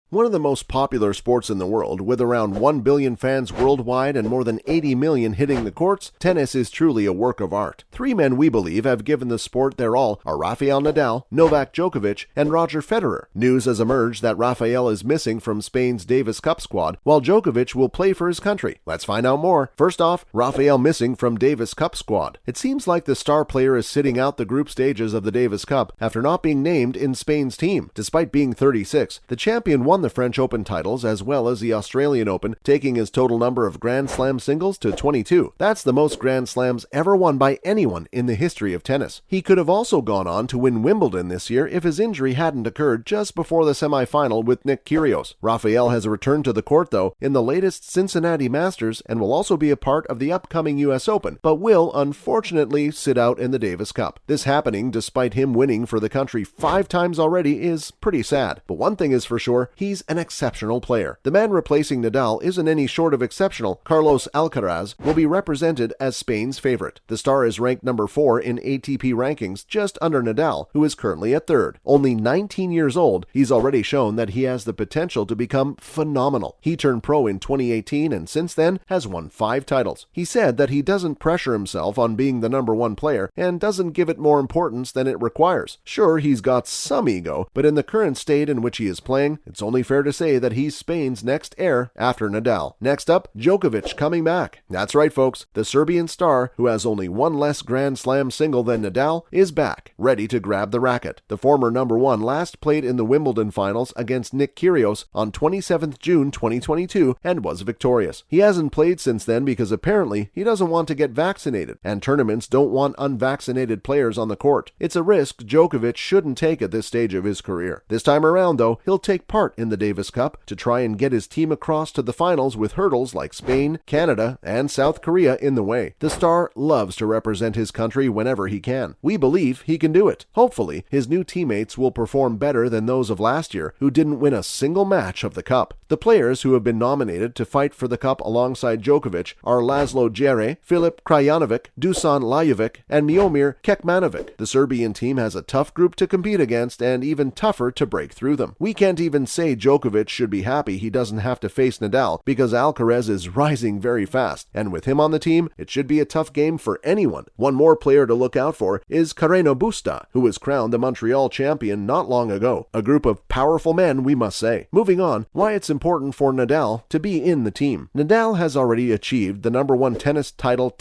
One of the most popular sports in the world, with around 1 billion fans worldwide and more than 80 million hitting the courts, tennis is truly a work of art. Three men we believe have given the sport their all are Rafael Nadal, Novak Djokovic, and Roger Federer. News has emerged that Rafael is missing from Spain's Davis Cup squad, while Djokovic will play for his country. Let's find out more. First off, Rafael missing from Davis Cup squad. It seems like the star player is sitting out the group stages of the Davis Cup after not being named in Spain's team. Despite being 36, the champion won the French Open titles as well as the Australian Open, taking his total number of Grand Slam singles to 22. That's the most Grand Slams ever won by anyone in the history of tennis. He could have also gone on to win Wimbledon this year if his injury hadn't occurred just before the semi-final with Nick Kyrgios. Rafael has returned to the court though in the latest Cincinnati Masters and will also be a part of the upcoming US Open, but will unfortunately sit out in the Davis Cup. This happening despite him winning for the country 5 times already is pretty sad. But one thing is for sure, he's an exceptional player. The man replacing Nadal isn't any short of exceptional. Carlos Alcaraz will be represented as Spain's favorite. The star is ranked number 4 in ATP rankings, just under Nadal, who is currently at 3rd. Only 19 years old, he's already shown that he has the potential to become phenomenal. He turned pro in 2018 and since then has won 5 titles. He said that he doesn't pressure himself on being the number 1 player and doesn't give it more importance than it requires. Sure, he's got some ego, but in the current state in which he is playing, it's only fair to say that he's Spain's next heir after Nadal. Next up, Djokovic coming back. That's right, folks. The Serbian star, who has only one less Grand Slam single than Nadal, is back, ready to grab the racket. The former number 1 last played in the Wimbledon finals against Nick Kyrgios on 27th June 2022 and was victorious. He hasn't played since then because apparently he doesn't want to get vaccinated, and tournaments don't want unvaccinated players on the court. It's a risk Djokovic shouldn't take at this stage of his career. This time around, though, he'll take part in the Davis Cup to try and get his team across to the finals with hurdles like Spain, Canada, and South Korea in the way. The star loves to represent his country whenever he can. We believe he can do it. Hopefully, his new teammates will perform better than those of last year, who didn't win a single match of the Cup. The players who have been nominated to fight for the Cup alongside Djokovic are Laszlo Djere, Filip Krajinovic, Dusan Lajovic, and Miomir Kekmanovic. The Serbian team has a tough group to compete against and even tougher to break through them. We can't even say Djokovic should be happy he doesn't have to face Nadal because Alcaraz is rising very fast, and with him on the team, it should be a tough game for anyone. One more player to look out for is Carreno Busta, who was crowned the Montreal champion not long ago. A group of powerful men, we must say. Moving on, why it's important for Nadal to be in the team. Nadal has already achieved the number 1 tennis title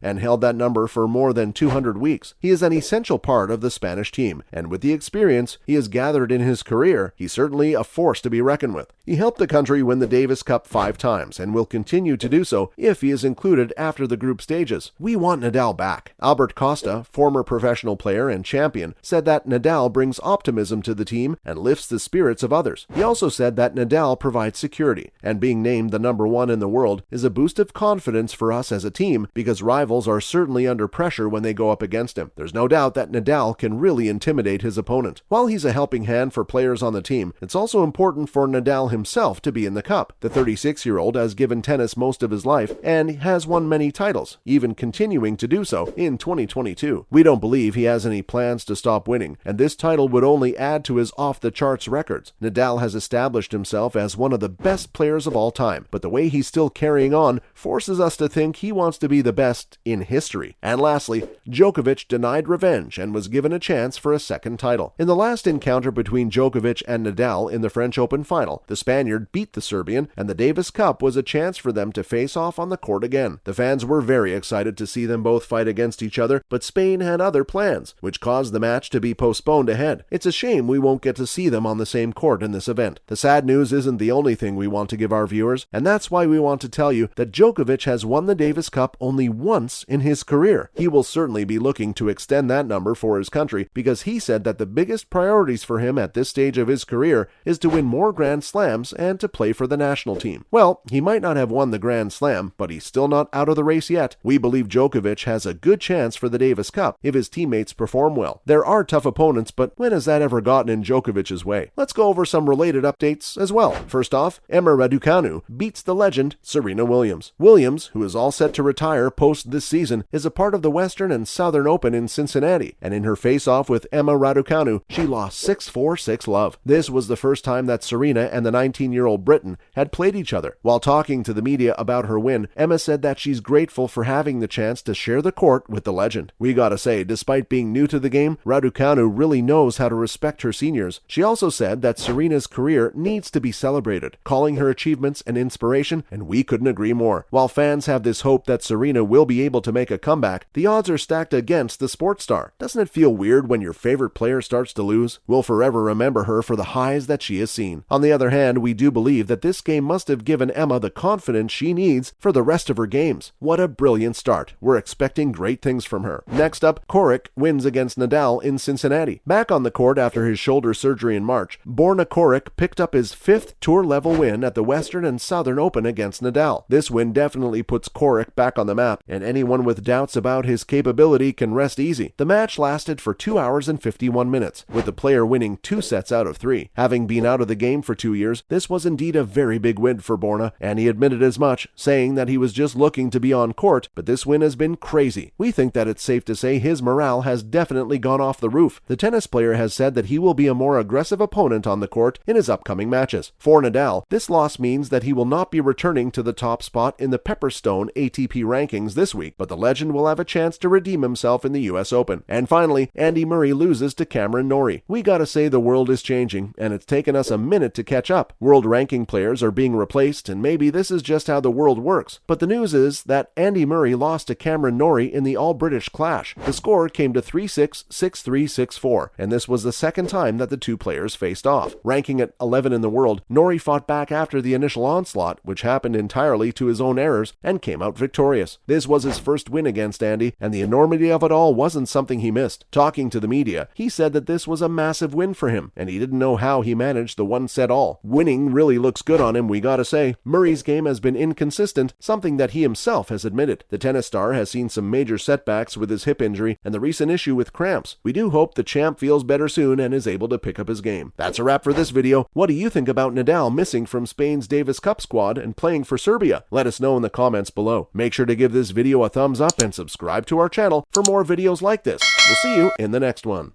and held that number for more than 200 weeks. He is an essential part of the Spanish team, and with the experience he has gathered in his career, he's certainly a force to be reckoned with. He helped the country win the Davis Cup 5 times and will continue to do so if he is included after the group stages. We want Nadal back. Albert Costa, former professional player and champion, said that Nadal brings optimism to the team and lifts the spirits of others. He also said that Nadal provides security, and being named the number 1 in the world is a boost of confidence for us as a team because rivals are certainly under pressure when they go up against him. There's no doubt that Nadal can really intimidate his opponent. While he's a helping hand for players on the team, it's also important for Nadal himself to be in the Cup. The 36-year-old has given tennis most of his life and has won many titles, even continuing to do so in 2022. We don't believe he has any plans to stop winning, and this title would only add to his off-the-charts records. Nadal has established himself as one of the best players of all time, but the way he's still carrying on forces us to think he wants to be the best in history. And lastly, Djokovic denied revenge and was given a chance for a second title. In the last encounter between Djokovic and Nadal in the French Open final, the Spaniard beat the Serbian, and the Davis Cup was a chance for them to face off on the court again. The fans were very excited to see them both fight against each other, but Spain had other plans, which caused the match to be postponed ahead. It's a shame we won't get to see them on the same court in this event. The sad news isn't the only thing we want to give our viewers, and that's why we want to tell you that Djokovic has won the Davis Cup only once in his career. He will certainly be looking to extend that number for his country because he said that the biggest priorities for him at this stage of his career is to win more Grand Slams and to play for the national team. Well, he might not have won the Grand Slam, but he's still not out of the race yet. We believe Djokovic has a good chance for the Davis Cup if his teammates perform well. There are tough opponents, but when has that ever gotten in Djokovic's way? Let's go over some related updates as well. First off, Emma Raducanu beats the legend Serena Williams. Williams, who is all set to retire post this season, is a part of the Western and Southern Open in Cincinnati, and in her face-off with Emma Raducanu, she lost 6-4, 6-love. This was the first time that Serena and the 19-year-old Briton had played each other. While talking to the media about her win, Emma said that she's grateful for having the chance to share the court with the legend. We gotta say, despite being new to the game, Raducanu really knows how to respect her seniors. She also said that Serena's career needs to be celebrated, calling her achievements an inspiration, and we couldn't agree more. While fans have this hope that Serena will be able to make a comeback, the odds are stacked against the sports star. Doesn't it feel weird when your favorite player starts to lose? We'll forever remember her for the highs that she has seen. On the other hand, we do believe that this game must have given Emma the confidence she needs for the rest of her games. What a brilliant start. We're expecting great things from her. Next up, Coric wins against Nadal in Cincinnati. Back on the court after his shoulder surgery in March, Borna Coric picked up his 5th tour-level win at the Western and Southern Open against Nadal. This win definitely puts Coric back on the map, and anyone with doubts about his capability can rest easy. The match lasted for 2 hours and 51 minutes, with the player winning 2 sets out of 3. Having been out of the game for 2 years, this was indeed a very big win for Borna, and he admitted as much, saying that he was just looking to be on court, but this win has been crazy. We think that it's safe to say his morale has definitely gone off the roof. The tennis player has said that he will be a more aggressive opponent on the court in his upcoming matches. For Nadal, this loss means that he will not be returning to the top spot in the Pepperstone ATP rankings this week, but the legend will have a chance to redeem himself in the US Open. And finally, Andy Murray loses to Cameron Norrie. We gotta say the world is changing, and it's taken us a minute to catch up. World ranking players are being replaced, and maybe this is just how the world works. But the news is that Andy Murray lost to Cameron Norrie in the All-British Clash. The score came to 3-6, 6-3, 6-4, and this was the second time that the two players faced off. Ranking at 11 in the world, Norrie fought back after the initial onslaught, which happened entirely to his own errors, and came out victorious. This was his first win against Andy, and the enormity of it all wasn't something he missed. Talking to the media, he said that this was a massive win for him, and he didn't know how he managed the one-set-all. Winning really looks good on him, we gotta say. Murray's game has been inconsistent, something that he himself has admitted. The tennis star has seen some major setbacks with his hip injury and the recent issue with cramps. We do hope the champ feels better soon and is able to pick up his game. That's a wrap for this video. What do you think about Nadal missing from Spain's Davis Cup squad and playing for Serbia? Let us know in the comments below. Make sure to give this video a thumbs up and subscribe to our channel for more videos like this. We'll see you in the next one.